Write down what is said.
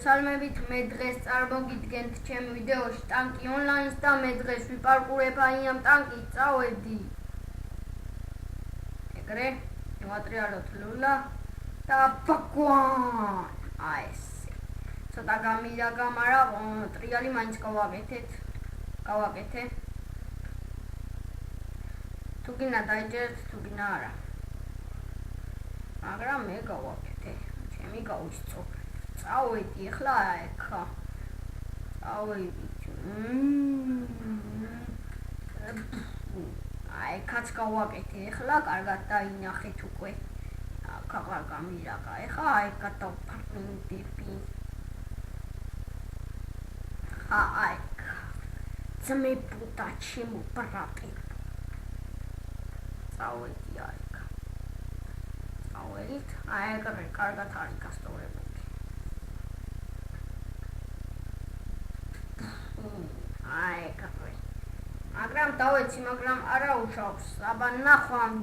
Salmებით მე დღეს წარმოგიდგენთ ჩემ ვიდეოში ტანკი ონლაინს და მე დღეს ვიპარკურებ აი ამ ტანკით წავედი. ეგრე მივატრიალოთ ლულა და ბაგვან. აი ესე. ცოტა გამირაგა, მაგრამ ტრიალი მაინც გავაკეთე. თუ გინდა დაიჯერეთ, თუ გინდა არა. მაგრამ მე გავაკეთე. ჩემი გავისწორე. წავედი ახლა ეხა. წავედი. აი კაც გავაკეთე ახლა კარგად დაინახეთ უკვე. აღარ გამირაგა. ეხა აი გადავფარნდები. აი ძმებუდა ჩემო ბრატი. წავედი აი. წავედით. აი ეგრე კარგად არის გასწორებული. აი ეგრე. მაგრამ დავეცი, მაგრამ არა უშავს. აბა ნახვამდი.